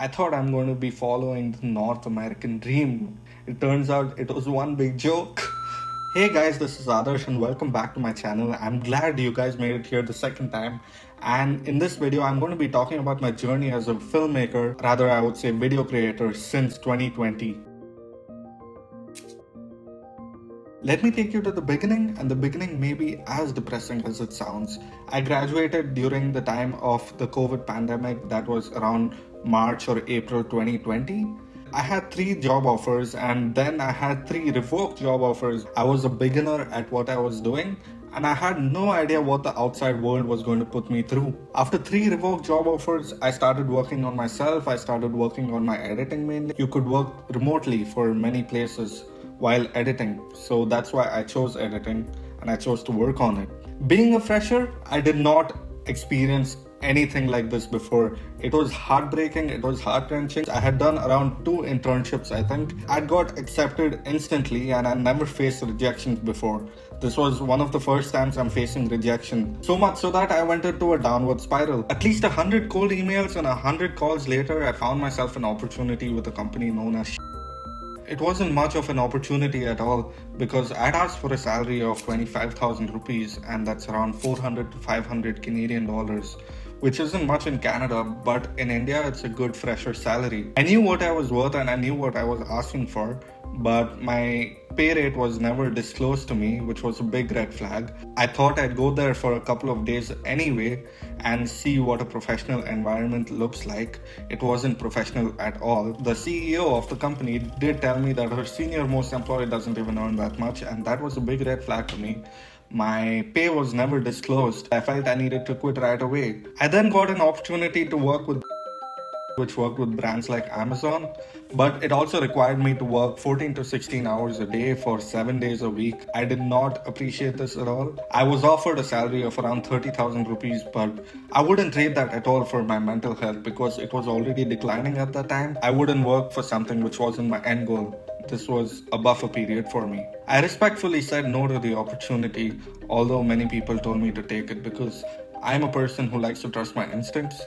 I thought I'm going to be following the North American dream. It turns out it was one big joke. Hey guys, this is Adarsh and welcome back to my channel. I'm glad you guys made it here the second time. And in this video, I'm going to be talking about my journey as a filmmaker, rather I would say video creator, since 2020. Let me take you to the beginning, and the beginning may be as depressing as it sounds. I graduated during the time of the COVID pandemic, that was around March or April 2020. I had 3 job offers and then I had 3 revoked job offers. I was a beginner at what I was doing and I had no idea what the outside world was going to put me through. After 3 revoked job offers, I started working on myself. I started working on my editing mainly. You could work remotely for many places while editing. So that's why I chose editing and I chose to work on it. Being a fresher, I did not experience anything like this before. It was heartbreaking, it was heart-wrenching. I had done around 2 internships, I think. I got accepted instantly and I never faced rejections before. This was one of the first times I'm facing rejection. So much so that I went into a downward spiral. At least 100 cold emails and 100 calls later, I found myself an opportunity with a company known as It wasn't much of an opportunity at all because I'd asked for a salary of 25,000 rupees and that's around 400 to 500 Canadian dollars, which isn't much in Canada, but in India it's a good fresher salary. I knew what I was worth and I knew what I was asking for, but my pay rate was never disclosed to me, which was a big red flag. I thought I'd go there for a couple of days anyway and see what a professional environment looks like. It wasn't professional at all. The CEO of the company did tell me that her senior most employee doesn't even earn that much, and that was a big red flag to me. My pay was never disclosed. I felt I needed to quit right away. I then got an opportunity to work with which worked with brands like Amazon, but it also required me to work 14 to 16 hours a day for 7 days a week. I did not appreciate this at all. I was offered a salary of around 30,000 rupees, but I wouldn't trade that at all for my mental health because it was already declining at that time. I wouldn't work for something which wasn't my end goal. This was a buffer period for me. I respectfully said no to the opportunity, although many people told me to take it because I'm a person who likes to trust my instincts.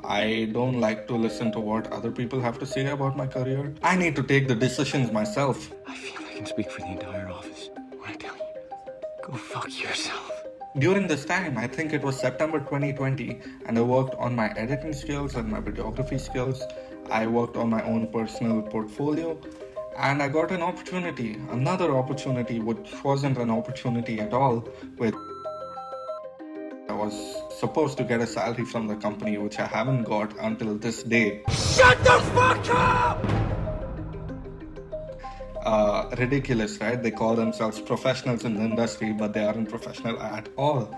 I don't like to listen to what other people have to say about my career. I need to take the decisions myself. I feel I can speak for the entire office when I tell you, go fuck yourself. During this time, I think it was September 2020, and I worked on my editing skills and my videography skills. I worked on my own personal portfolio, and I got an opportunity, another opportunity, which wasn't an opportunity at all, with I was supposed to get a salary from the company, which I haven't got until this day. Shut the fuck up! Ridiculous, right? They call themselves professionals in the industry, but they aren't professional at all.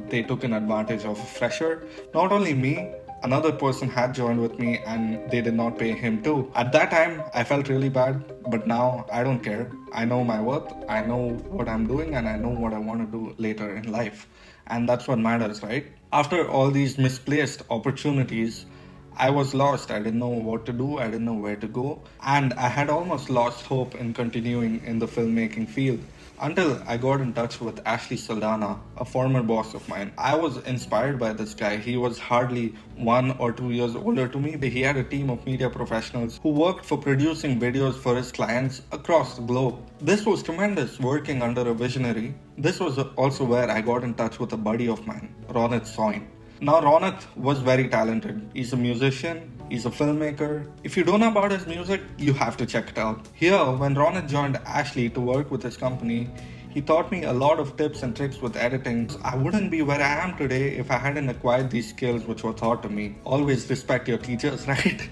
They took an advantage of a fresher. Not only me, another person had joined with me and they did not pay him too. At that time, I felt really bad, but now I don't care. I know my worth, I know what I'm doing, and I know what I want to do later in life. And that's what matters, right? After all these misplaced opportunities, I was lost. I didn't know what to do. I didn't know where to go. And I had almost lost hope in continuing in the filmmaking field until I got in touch with Ashley Saldana, a former boss of mine. I was inspired by this guy. He was hardly 1 or 2 years older to me. He had a team of media professionals who worked for producing videos for his clients across the globe. This was tremendous, working under a visionary. This was also where I got in touch with a buddy of mine, Ronit Soin. Now, Ronit was very talented. He's a musician, he's a filmmaker. If you don't know about his music, you have to check it out. Here, when Ronit joined Ashley to work with his company, he taught me a lot of tips and tricks with editing. I wouldn't be where I am today if I hadn't acquired these skills which were taught to me. Always respect your teachers, right?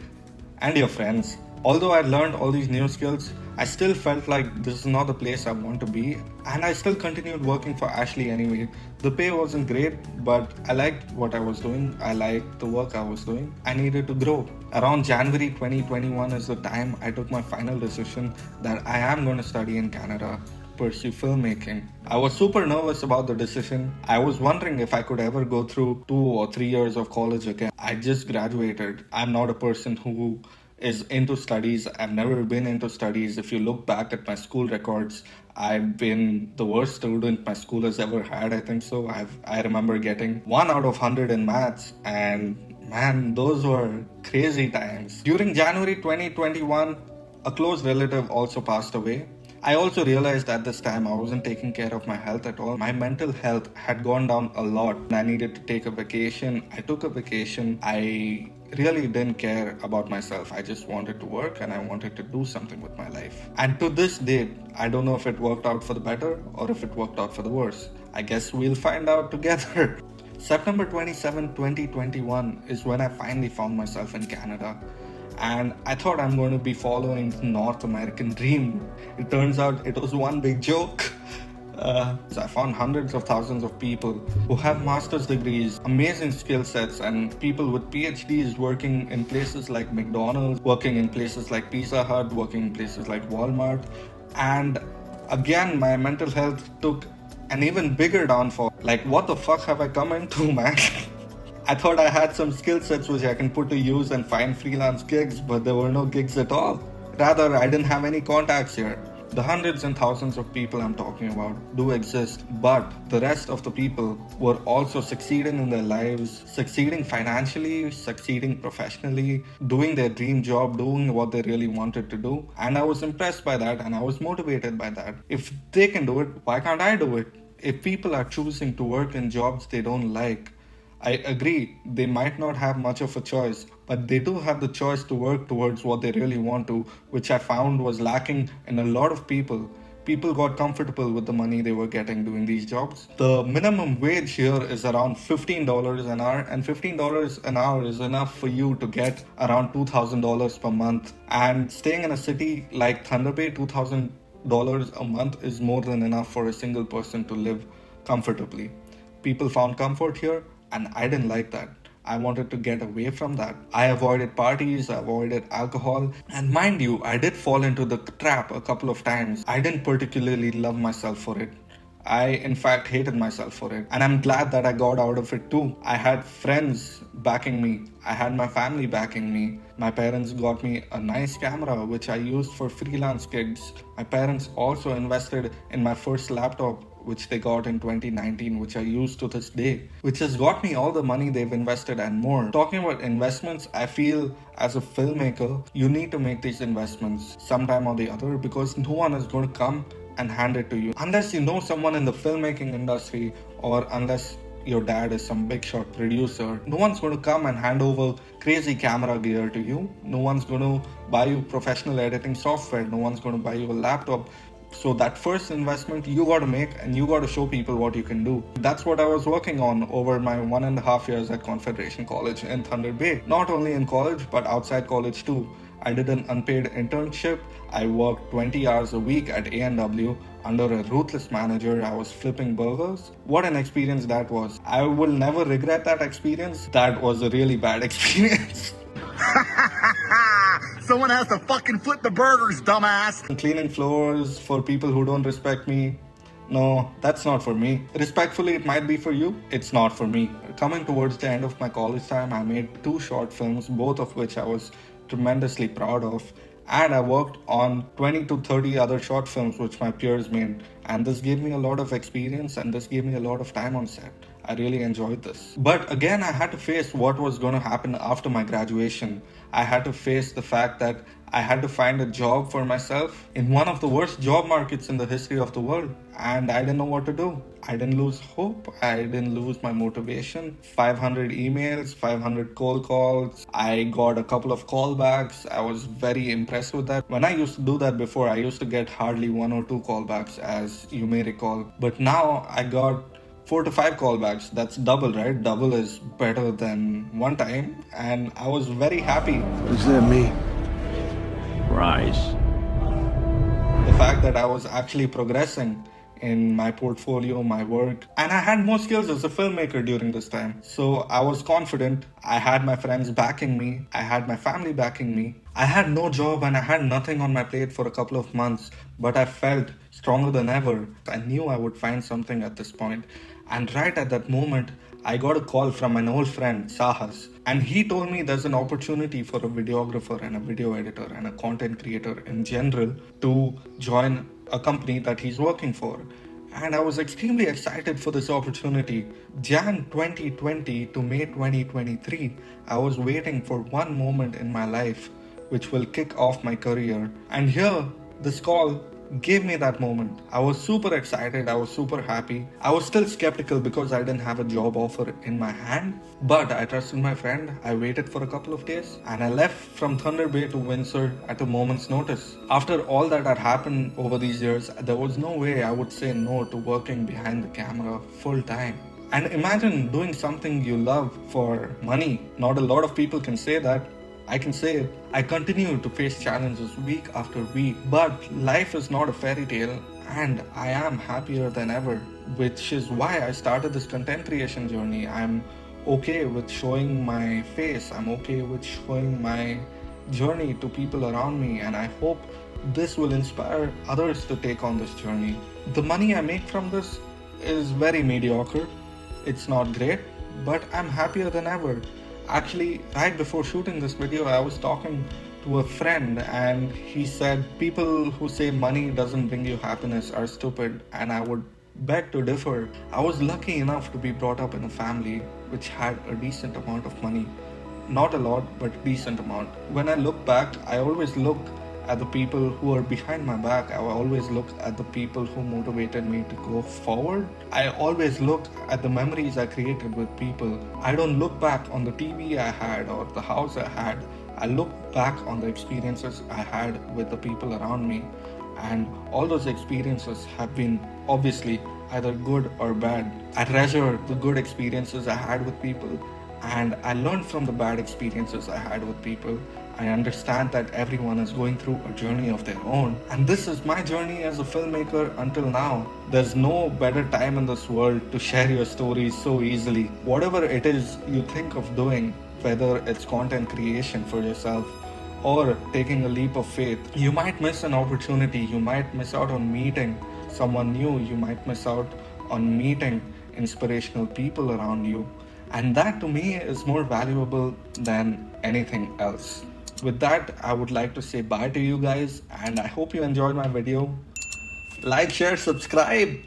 And your friends. Although I learned all these new skills, I still felt like this is not the place I want to be, and I still continued working for Ashley anyway. The pay wasn't great, but I liked what I was doing. I liked the work I was doing. I needed to grow. Around January 2021 is the time I took my final decision that I am going to study in Canada, pursue filmmaking. I was super nervous about the decision. I was wondering if I could ever go through 2 or 3 years of college again. I just graduated. I'm not a person who is into studies. I've never been into studies. If you look back at my school records, I've been the worst student my school has ever had, I think so. I remember getting 1 out of 100 in maths, and Man, those were crazy times. During January 2021, a close relative also passed away. I also realized at this time I wasn't taking care of my health at all. My mental health had gone down a lot. I needed to take a vacation. I took a vacation. I really didn't care about myself. I just wanted to work and I wanted to do something with my life. And to this date, I don't know if it worked out for the better or if it worked out for the worse. I guess we'll find out together. September 27, 2021 is when I finally found myself in Canada. And I thought I'm going to be following the North American dream. It turns out it was one big joke. I found hundreds of thousands of people who have master's degrees, amazing skill sets, and people with PhDs working in places like McDonald's, working in places like Pizza Hut, working in places like Walmart. And again, my mental health took an even bigger downfall. Like, what the fuck have I come into, man? I thought I had some skill sets which I can put to use and find freelance gigs, but there were no gigs at all. Rather, I didn't have any contacts here. The hundreds and thousands of people I'm talking about do exist, but the rest of the people were also succeeding in their lives, succeeding financially, succeeding professionally, doing their dream job, doing what they really wanted to do. And I was impressed by that and I was motivated by that. If they can do it, why can't I do it? If people are choosing to work in jobs they don't like, I agree, they might not have much of a choice, but they do have the choice to work towards what they really want to, which I found was lacking in a lot of people. People got comfortable with the money they were getting doing these jobs. The minimum wage here is around $15 an hour, and $15 an hour is enough for you to get around $2,000 per month. And staying in a city like Thunder Bay, $2,000 a month is more than enough for a single person to live comfortably. People found comfort here, and I didn't like that. I wanted to get away from that. I avoided parties, I avoided alcohol. And mind you, I did fall into the trap a couple of times. I didn't particularly love myself for it. I, in fact, hated myself for it. And I'm glad that I got out of it too. I had friends backing me. I had my family backing me. My parents got me a nice camera, which I used for freelance gigs. My parents also invested in my first laptop, which they got in 2019, which I use to this day, which has got me all the money they've invested and more. Talking about investments, I feel as a filmmaker, you need to make these investments sometime or the other because no one is going to come and hand it to you. Unless you know someone in the filmmaking industry or unless your dad is some big shot producer, no one's going to come and hand over crazy camera gear to you. No one's going to buy you professional editing software. No one's going to buy you a laptop. So that first investment you got to make and you got to show people what you can do. That's what I was working on over my 1.5 years at Confederation College in Thunder Bay. Not only in college, but outside college too. I did an unpaid internship. I worked 20 hours a week at A&W under a ruthless manager. I was flipping burgers. What an experience that was. I will never regret that experience. That was a really bad experience. Someone has to fucking flip the burgers, dumbass. Cleaning floors for people who don't respect me. No, that's not for me. Respectfully, it might be for you. It's not for me. Coming towards the end of my college time, I made 2 short films, both of which I was tremendously proud of. And I worked on 20 to 30 other short films which my peers made. And this gave me a lot of experience and this gave me a lot of time on set. I really enjoyed this. But again, I had to face what was going to happen after my graduation. I had to face the fact that I had to find a job for myself in one of the worst job markets in the history of the world. And I didn't know what to do. I didn't lose hope. I didn't lose my motivation. 500 emails, 500 cold calls. I got a couple of callbacks. I was very impressed with that. When I used to do that before, I used to get hardly 1 or 2 callbacks, as you may recall. But now I got 4 to 5 callbacks. That's double, right? Double is better than one time. And I was very happy. What does that mean? Rise. The fact that I was actually progressing in my portfolio, my work, and I had more skills as a filmmaker during this time. So I was confident. I had my friends backing me. I had my family backing me. I had no job and I had nothing on my plate for a couple of months, but I felt stronger than ever. I knew I would find something at this point. And right at that moment, I got a call from an old friend, Sahas, and he told me there's an opportunity for a videographer and a video editor and a content creator in general to join a company that he's working for. and I was extremely excited for this opportunity. Jan 2020 to May 2023, I was waiting for one moment in my life which will kick off my career. And here, this call gave me that moment. I was super excited, I was super happy. I was still skeptical because I didn't have a job offer in my hand, but I trusted my friend. I waited for a couple of days and I left from Thunder Bay to Windsor at a moment's notice. After all that had happened over these years, there was no way I would say no to working behind the camera full time. And imagine doing something you love for money. Not a lot of people can say that. I can say it. I continue to face challenges week after week, but life is not a fairy tale and I am happier than ever, which is why I started this content creation journey. I'm okay with showing my face, I'm okay with showing my journey to people around me, and I hope this will inspire others to take on this journey. The money I make from this is very mediocre. It's not great, but I'm happier than ever. Actually, right before shooting this video, I was talking to a friend and he said people who say money doesn't bring you happiness are stupid, and I would beg to differ. I was lucky enough to be brought up in a family which had a decent amount of money. Not a lot, but a decent amount. When I look back, I always look at the people who are behind my back. I always look at the people who motivated me to go forward. I always look at the memories I created with people. I don't look back on the TV I had or the house I had. I look back on the experiences I had with the people around me. And all those experiences have been obviously either good or bad. I treasure the good experiences I had with people, and I learned from the bad experiences I had with people. I understand that everyone is going through a journey of their own, and this is my journey as a filmmaker until now. There's no better time in this world to share your stories so easily. Whatever it is you think of doing, whether it's content creation for yourself or taking a leap of faith, you might miss an opportunity, you might miss out on meeting someone new, you might miss out on meeting inspirational people around you. And that to me is more valuable than anything else. With that, I would like to say bye to you guys, and I hope you enjoyed my video. Like, share, subscribe.